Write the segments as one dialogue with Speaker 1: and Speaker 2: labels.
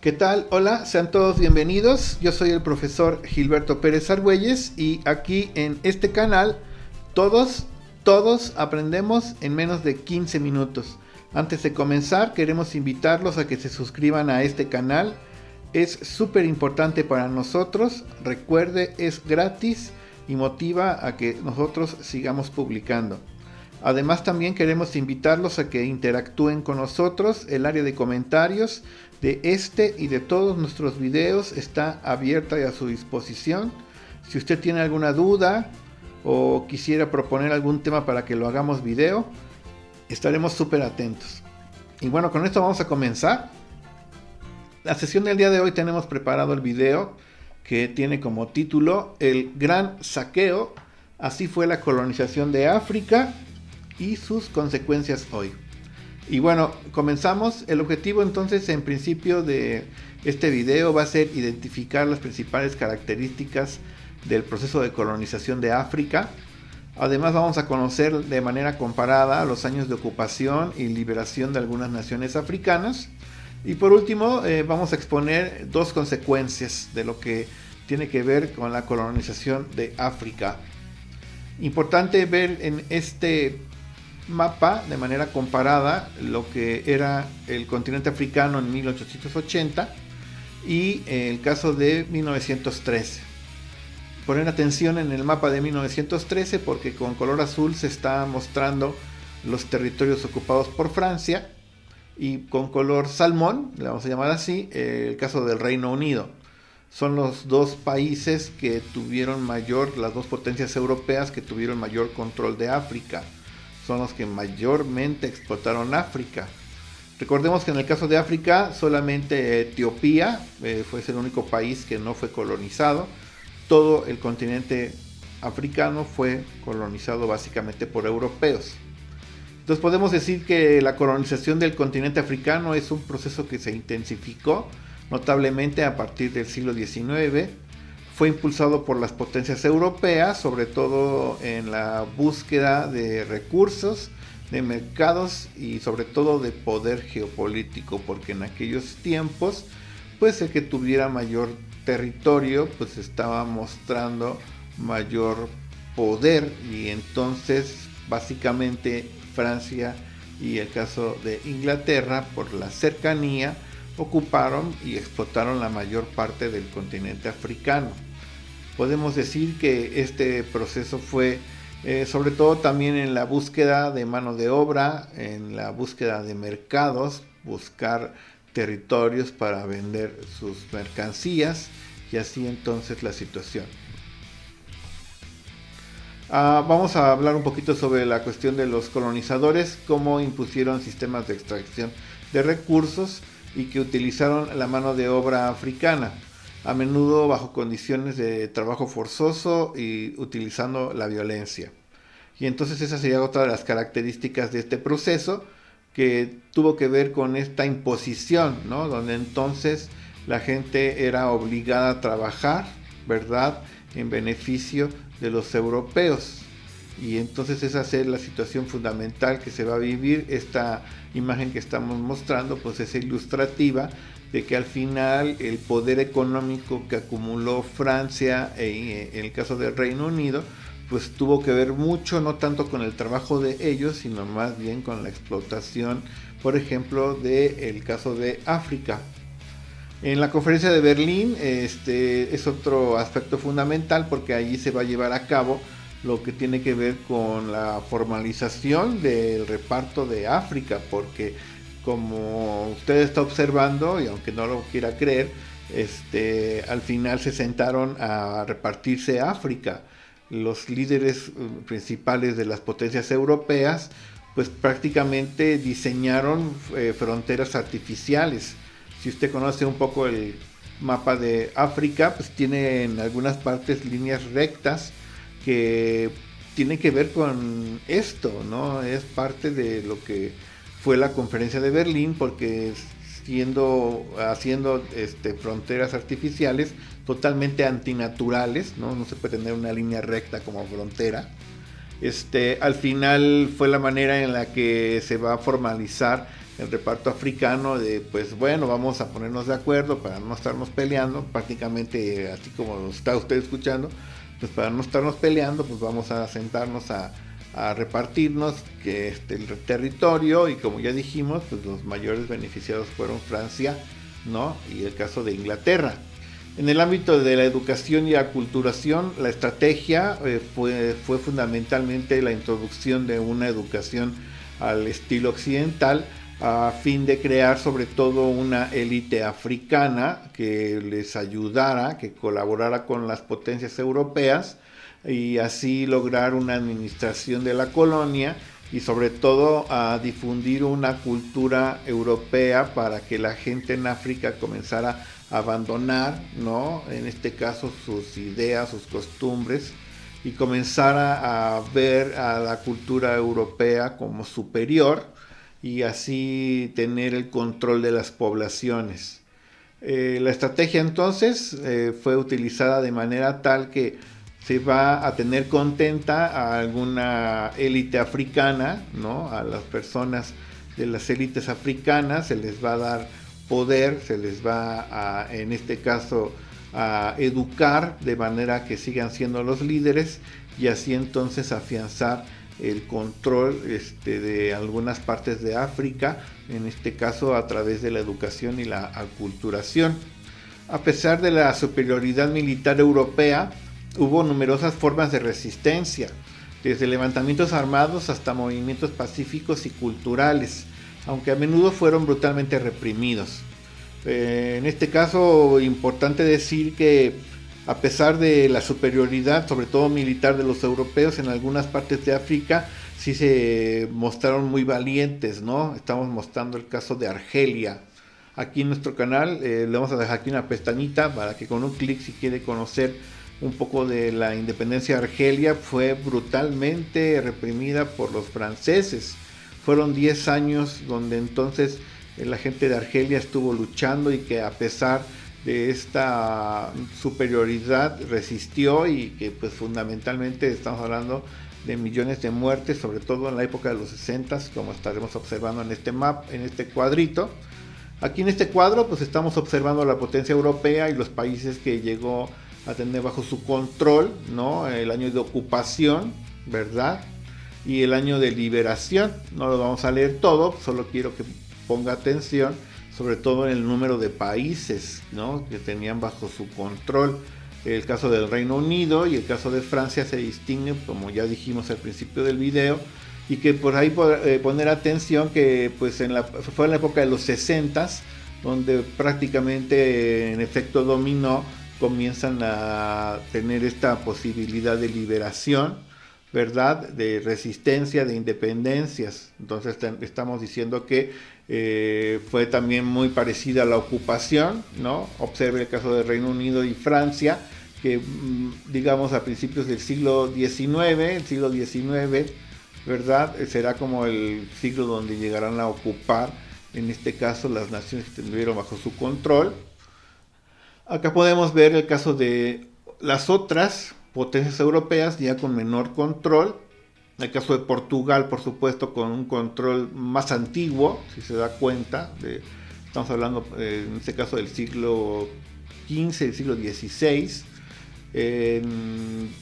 Speaker 1: ¿Qué tal? Hola, sean todos bienvenidos. Yo soy el profesor Gilberto Pérez Argüelles y aquí en este canal todos aprendemos en menos de 15 minutos. Antes de comenzar, queremos invitarlos a que se suscriban a este canal. Es súper importante para nosotros. Recuerde, es gratis y motiva a que nosotros sigamos publicando. Además, también queremos invitarlos a que interactúen con nosotros. El área de comentarios de este y de todos nuestros videos está abierta y a su disposición. Si usted tiene alguna duda o quisiera proponer algún tema para que lo hagamos video, estaremos súper atentos. Y bueno, con esto vamos a comenzar. La sesión del día de hoy tenemos preparado el video que tiene como título El Gran Saqueo. Así fue la colonización de África y sus consecuencias hoy. Y bueno, comenzamos. El objetivo entonces en principio de este video va a ser identificar las principales características del proceso de colonización de África. Además vamos a conocer de manera comparada los años de ocupación y liberación de algunas naciones africanas. Y por último vamos a exponer dos consecuencias de lo que tiene que ver con la colonización de África. Importante ver en este mapa de manera comparada lo que era el continente africano en 1880 y el caso de 1913. Poner atención en el mapa de 1913 porque con color azul se está mostrando los territorios ocupados por Francia y con color salmón, le vamos a llamar así, el caso del Reino Unido. Son los dos países que tuvieron las dos potencias europeas que tuvieron mayor control de África. Son los que mayormente explotaron África. Recordemos que en el caso de África solamente Etiopía fue el único país que no fue colonizado. Todo el continente africano fue colonizado básicamente por europeos. Entonces podemos decir que la colonización del continente africano es un proceso que se intensificó notablemente a partir del siglo XIX. Fue impulsado por las potencias europeas, sobre todo en la búsqueda de recursos, de mercados y sobre todo de poder geopolítico, porque en aquellos tiempos, pues el que tuviera mayor territorio, pues estaba mostrando mayor poder y entonces básicamente Francia y el caso de Inglaterra, por la cercanía, ocuparon y explotaron la mayor parte del continente africano. Podemos decir que este proceso fue sobre todo también en la búsqueda de mano de obra, en la búsqueda de mercados, buscar territorios para vender sus mercancías y así entonces la situación. Vamos a hablar un poquito sobre la cuestión de los colonizadores, cómo impusieron sistemas de extracción de recursos y que utilizaron la mano de obra africana, a menudo bajo condiciones de trabajo forzoso y utilizando la violencia. Y entonces esa sería otra de las características de este proceso, que tuvo que ver con esta imposición, ¿no? Donde entonces la gente era obligada a trabajar, ¿verdad?, en beneficio de los europeos. Y entonces esa es la situación fundamental que se va a vivir. Esta imagen que estamos mostrando pues es ilustrativa de que al final el poder económico que acumuló Francia en el caso del Reino Unido pues tuvo que ver mucho, no tanto con el trabajo de ellos, sino más bien con la explotación, por ejemplo, del caso de África. En la conferencia de Berlín es otro aspecto fundamental porque allí se va a llevar a cabo lo que tiene que ver con la formalización del reparto de África, porque como usted está observando, y aunque no lo quiera creer, al final se sentaron a repartirse África. Los líderes principales de las potencias europeas pues prácticamente diseñaron fronteras artificiales. Si usted conoce un poco el mapa de África, pues tiene en algunas partes líneas rectas que tienen que ver con esto, ¿no? Es parte de lo que fue la conferencia de Berlín, porque haciendo fronteras artificiales totalmente antinaturales, ¿no? No se puede tener una línea recta como frontera. Al final fue la manera en la que se va a formalizar el reparto africano de, pues bueno, vamos a ponernos de acuerdo para no estarnos peleando, prácticamente así como lo está usted escuchando, pues para no estarnos peleando, pues vamos a sentarnos a repartirnos el territorio, y como ya dijimos, pues los mayores beneficiados fueron Francia, ¿no? Y el caso de Inglaterra. En el ámbito de la educación y aculturación, la estrategia fue fundamentalmente la introducción de una educación al estilo occidental, a fin de crear sobre todo una élite africana que les ayudara, que colaborara con las potencias europeas, y así lograr una administración de la colonia, y sobre todo a difundir una cultura europea para que la gente en África comenzara a abandonar, ¿no? En este caso sus ideas, sus costumbres, y comenzara a ver a la cultura europea como superior, y así tener el control de las poblaciones. La estrategia entonces fue utilizada de manera tal que se va a tener contenta a alguna élite africana, ¿no? A las personas de las élites africanas se les va a dar poder, se les va a, en este caso, a educar de manera que sigan siendo los líderes, y así entonces afianzar el control de algunas partes de África, en este caso a través de la educación y la aculturación. A pesar de la superioridad militar europea, hubo numerosas formas de resistencia, desde levantamientos armados hasta movimientos pacíficos y culturales, aunque a menudo fueron brutalmente reprimidos. En este caso, importante decir que a pesar de la superioridad, sobre todo militar, de los europeos, en algunas partes de África sí se mostraron muy valientes, ¿no? Estamos mostrando el caso de Argelia. Aquí en nuestro canal le vamos a dejar aquí una pestañita para que con un clic, si quiere conocer un poco de la independencia de Argelia, fue brutalmente reprimida por los franceses. Fueron 10 años donde entonces la gente de Argelia estuvo luchando, y que a pesar de esta superioridad resistió, y que pues fundamentalmente estamos hablando de millones de muertes, sobre todo en la época de los 60, como estaremos observando en este mapa, en este cuadrito. Aquí en este cuadro pues estamos observando la potencia europea y los países que llegó a tener bajo su control, ¿no? El año de ocupación, ¿verdad? Y el año de liberación. No lo vamos a leer todo, solo quiero que ponga atención sobre todo en el número de países, ¿no? Que tenían bajo su control. El caso del Reino Unido y el caso de Francia se distinguen, como ya dijimos al principio del video, y que por ahí poner atención que pues fue en la época de los 60s donde prácticamente en efecto dominó comienzan a tener esta posibilidad de liberación, ¿verdad? De resistencia, de independencias. Entonces estamos diciendo que fue también muy parecida a la ocupación, ¿no? Observe el caso de Reino Unido y Francia, que digamos a principios del siglo XIX, ¿verdad? Será como el siglo donde llegarán a ocupar, en este caso, las naciones que tuvieron bajo su control. Acá podemos ver el caso de las otras potencias europeas ya con menor control. El caso de Portugal, por supuesto, con un control más antiguo, si se da cuenta. Estamos hablando en este caso del siglo XV, del siglo XVI.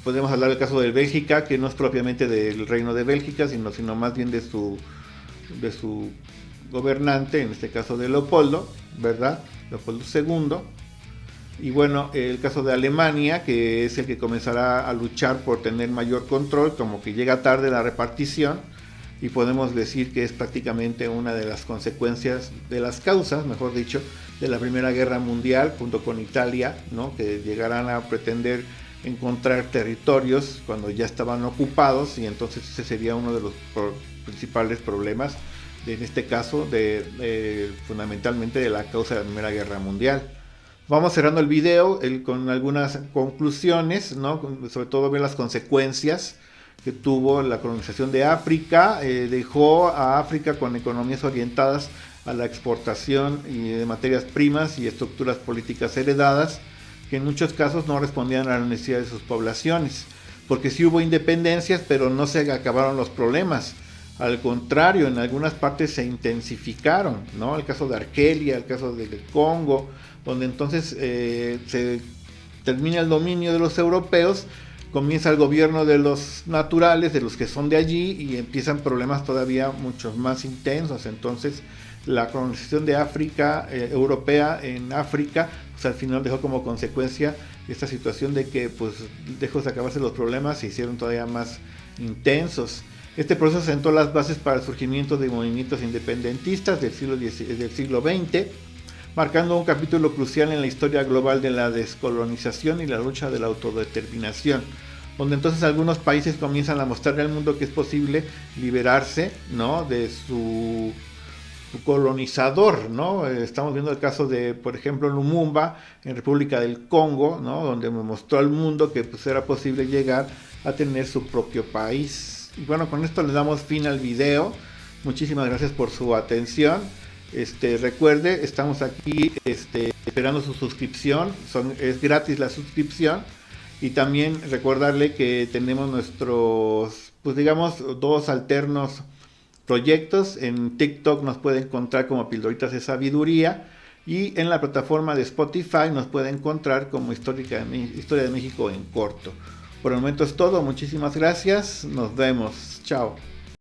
Speaker 1: Podemos hablar del caso de Bélgica, que no es propiamente del reino de Bélgica, sino más bien de su gobernante, en este caso de Leopoldo, ¿verdad? Leopoldo II. Y bueno, el caso de Alemania, que es el que comenzará a luchar por tener mayor control, como que llega tarde la repartición, y podemos decir que es prácticamente una de las consecuencias, de las causas, mejor dicho, de la Primera Guerra Mundial, junto con Italia, ¿no? Que llegarán a pretender encontrar territorios cuando ya estaban ocupados, y entonces ese sería uno de los principales problemas, en este caso, fundamentalmente de la causa de la Primera Guerra Mundial. Vamos cerrando el video con algunas conclusiones, ¿no? Sobre todo ver las consecuencias que tuvo la colonización de África. Dejó a África con economías orientadas a la exportación de materias primas y estructuras políticas heredadas, que en muchos casos no respondían a las necesidades de sus poblaciones, porque sí hubo independencias, pero no se acabaron los problemas. Al contrario, en algunas partes se intensificaron, ¿no? El caso de Argelia, el caso del Congo, donde entonces se termina el dominio de los europeos, comienza el gobierno de los naturales, de los que son de allí, y empiezan problemas todavía mucho más intensos. Entonces la colonización de África, europea en África, pues al final dejó como consecuencia esta situación de que pues dejó de acabarse los problemas, se hicieron todavía más intensos. Este proceso sentó las bases para el surgimiento de movimientos independentistas del siglo XX, marcando un capítulo crucial en la historia global de la descolonización y la lucha de la autodeterminación, donde entonces algunos países comienzan a mostrarle al mundo que es posible liberarse, ¿no?, de su colonizador, ¿no? Estamos viendo el caso de, por ejemplo, Lumumba en República del Congo, ¿no?, donde mostró al mundo que pues era posible llegar a tener su propio país. Y bueno, con esto le damos fin al video. Muchísimas gracias por su atención. Recuerde, estamos aquí esperando su suscripción, es gratis la suscripción, y también recordarle que tenemos nuestros, pues digamos, dos alternos proyectos. En TikTok nos puede encontrar como Pildoritas de Sabiduría, y en la plataforma de Spotify nos puede encontrar como Historia de México en corto. Por el momento es todo, muchísimas gracias, nos vemos, chao.